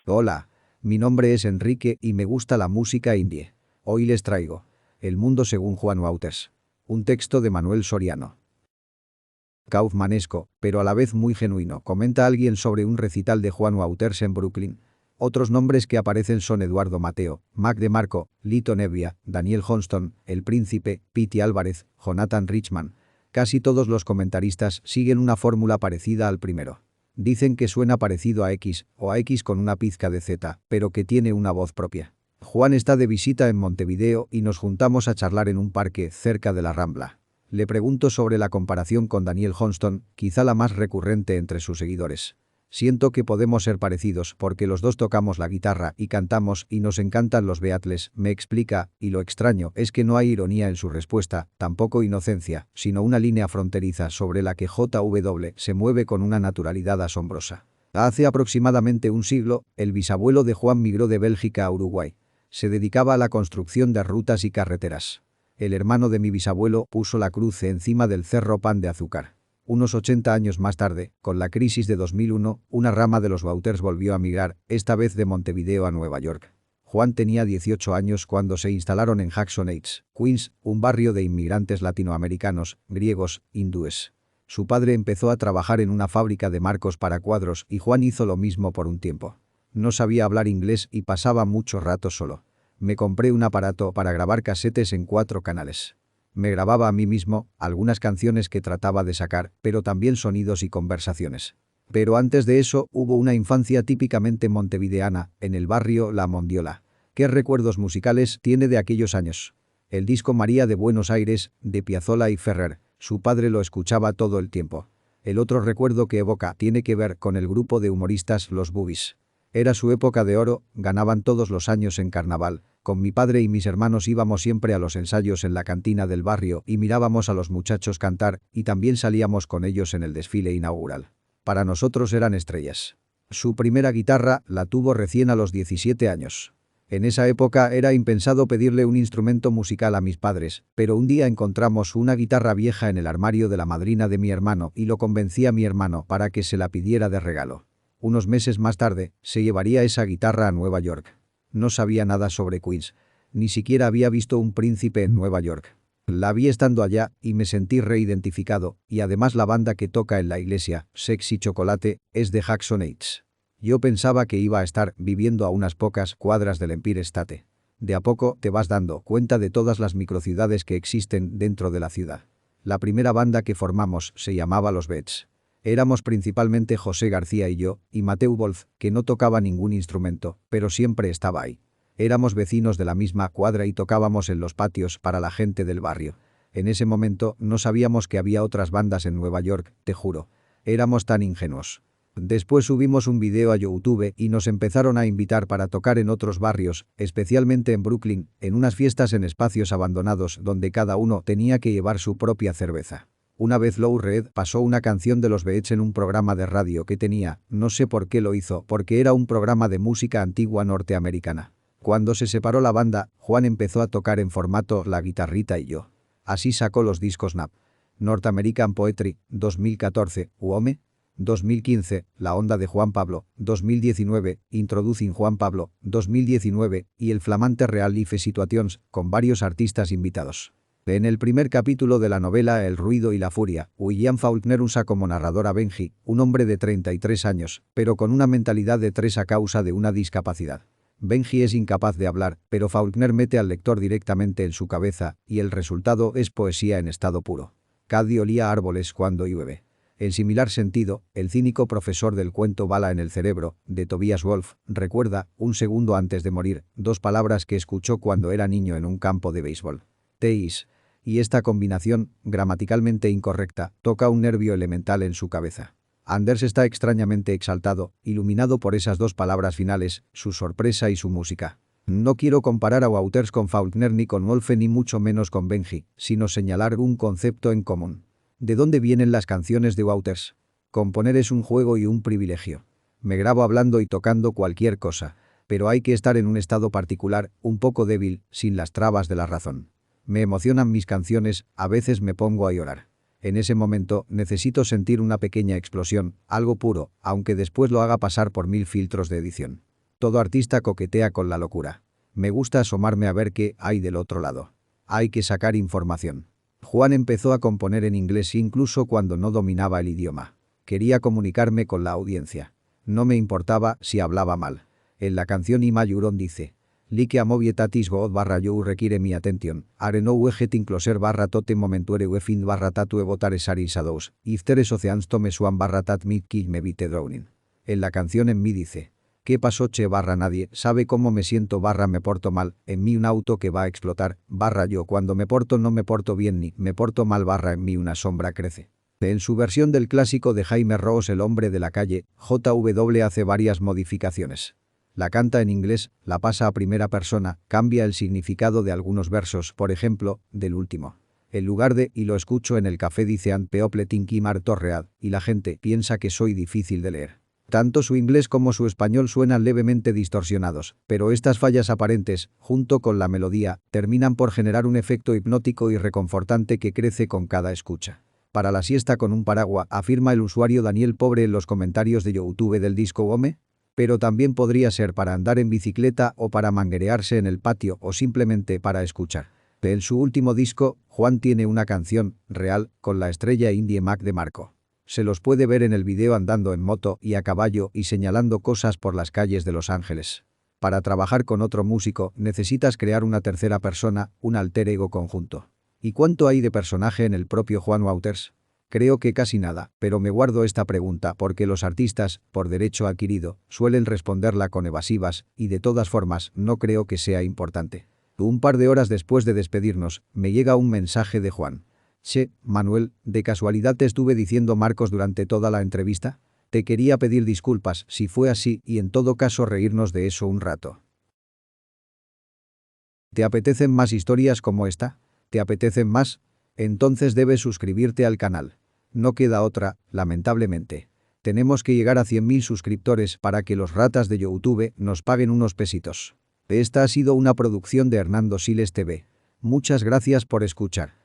Hola, mi nombre es Enrique y me gusta la música indie. Hoy les traigo El mundo según Juan Wouters. Un texto de Manuel Soriano. Kaufmanesco, pero a la vez muy genuino, comenta alguien sobre un recital de Juan Wouters en Brooklyn. Otros nombres que aparecen son Eduardo Mateo, Mac DeMarco, Lito Nebbia, Daniel Johnston, El Príncipe, Pete Álvarez, Jonathan Richman. Casi todos los comentaristas siguen una fórmula parecida al primero. Dicen que suena parecido a X, o a X con una pizca de Z, pero que tiene una voz propia. Juan está de visita en Montevideo y nos juntamos a charlar en un parque cerca de la Rambla. Le pregunto sobre la comparación con Daniel Johnston, quizá la más recurrente entre sus seguidores. Siento que podemos ser parecidos porque los dos tocamos la guitarra y cantamos y nos encantan los Beatles, me explica, y lo extraño es que no hay ironía en su respuesta, tampoco inocencia, sino una línea fronteriza sobre la que JW se mueve con una naturalidad asombrosa. Hace aproximadamente un siglo, el bisabuelo de Juan migró de Bélgica a Uruguay. Se dedicaba a la construcción de rutas y carreteras. El hermano de mi bisabuelo puso la cruz encima del Cerro Pan de Azúcar. Unos 80 años más tarde, con la crisis de 2001, una rama de los Wouters volvió a migrar, esta vez de Montevideo a Nueva York. Juan tenía 18 años cuando se instalaron en Jackson Heights, Queens, un barrio de inmigrantes latinoamericanos, griegos, hindúes. Su padre empezó a trabajar en una fábrica de marcos para cuadros y Juan hizo lo mismo por un tiempo. No sabía hablar inglés y pasaba mucho rato solo. Me compré un aparato para grabar casetes en 4 canales. Me grababa a mí mismo, algunas canciones que trataba de sacar, pero también sonidos y conversaciones. Pero antes de eso hubo una infancia típicamente montevideana, en el barrio La Mondiola. ¿Qué recuerdos musicales tiene de aquellos años? El disco María de Buenos Aires, de Piazzolla y Ferrer, su padre lo escuchaba todo el tiempo. El otro recuerdo que evoca tiene que ver con el grupo de humoristas Los Boobies. Era su época de oro, ganaban todos los años en carnaval. Con mi padre y mis hermanos íbamos siempre a los ensayos en la cantina del barrio y mirábamos a los muchachos cantar y también salíamos con ellos en el desfile inaugural. Para nosotros eran estrellas. Su primera guitarra la tuvo recién a los 17 años. En esa época era impensado pedirle un instrumento musical a mis padres, pero un día encontramos una guitarra vieja en el armario de la madrina de mi hermano y lo convencí a mi hermano para que se la pidiera de regalo. Unos meses más tarde, se llevaría esa guitarra a Nueva York. No sabía nada sobre Queens. Ni siquiera había visto un príncipe en Nueva York. La vi estando allá y me sentí reidentificado, y además la banda que toca en la iglesia, Sexy Chocolate, es de Jackson Heights. Yo pensaba que iba a estar viviendo a unas pocas cuadras del Empire State. De a poco te vas dando cuenta de todas las microciudades que existen dentro de la ciudad. La primera banda que formamos se llamaba Los Bets. Éramos principalmente José García y yo, y Mateu Wolf, que no tocaba ningún instrumento, pero siempre estaba ahí. Éramos vecinos de la misma cuadra y tocábamos en los patios para la gente del barrio. En ese momento no sabíamos que había otras bandas en Nueva York, te juro. Éramos tan ingenuos. Después subimos un video a YouTube y nos empezaron a invitar para tocar en otros barrios, especialmente en Brooklyn, en unas fiestas en espacios abandonados donde cada uno tenía que llevar su propia cerveza. Una vez Lou Reed pasó una canción de los Beats en un programa de radio que tenía, no sé por qué lo hizo, porque era un programa de música antigua norteamericana. Cuando se separó la banda, Juan empezó a tocar en formato La Guitarrita y yo. Así sacó los discos NAP. North American Poetry, 2014, UOME, 2015, La Onda de Juan Pablo, 2019, Introducing Juan Pablo, 2019, y el flamante Real Life Situations, con varios artistas invitados. En el primer capítulo de la novela El ruido y la furia, William Faulkner usa como narrador a Benji, un hombre de 33 años, pero con una mentalidad de 3 a causa de una discapacidad. Benji es incapaz de hablar, pero Faulkner mete al lector directamente en su cabeza, y el resultado es poesía en estado puro. Caddy olía a árboles cuando llueve. En similar sentido, el cínico profesor del cuento Bala en el cerebro, de Tobias Wolff, recuerda, un segundo antes de morir, 2 palabras que escuchó cuando era niño en un campo de béisbol. Teis. Y esta combinación, gramaticalmente incorrecta, toca un nervio elemental en su cabeza. Anders está extrañamente exaltado, iluminado por esas 2 palabras finales, su sorpresa y su música. No quiero comparar a Wouters con Faulkner ni con Wolfe ni mucho menos con Benji, sino señalar un concepto en común. ¿De dónde vienen las canciones de Wouters? Componer es un juego y un privilegio. Me grabo hablando y tocando cualquier cosa, pero hay que estar en un estado particular, un poco débil, sin las trabas de la razón. Me emocionan mis canciones, a veces me pongo a llorar. En ese momento, necesito sentir una pequeña explosión, algo puro, aunque después lo haga pasar por 1000 filtros de edición. Todo artista coquetea con la locura. Me gusta asomarme a ver qué hay del otro lado. Hay que sacar información. Juan empezó a componer en inglés incluso cuando no dominaba el idioma. Quería comunicarme con la audiencia. No me importaba si hablaba mal. En la canción Ima Yuron dice: Like a movie that is good you require mi attention. Are no we getting closer tote momentuere we find tatu evotare sari shadows. If there's oceans to me swan tat me kill me bite drowning. En la canción En mí dice: ¿Qué pasó che nadie sabe cómo me siento me porto mal, en mí un auto que va a explotar, yo cuando me porto no me porto bien ni me porto mal en mí una sombra crece. En su versión del clásico de Jaime Roos El hombre de la calle, JW hace varias modificaciones. La canta en inglés, la pasa a primera persona, cambia el significado de algunos versos, por ejemplo, del último. En lugar de «y lo escucho en el café» dice «and people think I'm torread» y la gente piensa que soy difícil de leer. Tanto su inglés como su español suenan levemente distorsionados, pero estas fallas aparentes, junto con la melodía, terminan por generar un efecto hipnótico y reconfortante que crece con cada escucha. Para la siesta con un paraguas, afirma el usuario Daniel Pobre en los comentarios de YouTube del disco Gome. Pero también podría ser para andar en bicicleta o para manguerearse en el patio o simplemente para escuchar. En su último disco, Juan tiene una canción, Real, con la estrella indie Mac DeMarco. Se los puede ver en el video andando en moto y a caballo y señalando cosas por las calles de Los Ángeles. Para trabajar con otro músico, necesitas crear una tercera persona, un alter ego conjunto. ¿Y cuánto hay de personaje en el propio Juan Wouters? Creo que casi nada, pero me guardo esta pregunta porque los artistas, por derecho adquirido, suelen responderla con evasivas y de todas formas no creo que sea importante. Un par de horas después de despedirnos, me llega un mensaje de Juan. Che, Manuel, ¿de casualidad te estuve diciendo Marcos durante toda la entrevista? Te quería pedir disculpas si fue así y en todo caso reírnos de eso un rato. ¿Te apetecen más historias como esta? ¿Te apetecen más? Entonces debes suscribirte al canal. No queda otra, lamentablemente. Tenemos que llegar a 100.000 suscriptores para que los ratas de YouTube nos paguen unos pesitos. Esta ha sido una producción de Hernando Siles TV. Muchas gracias por escuchar.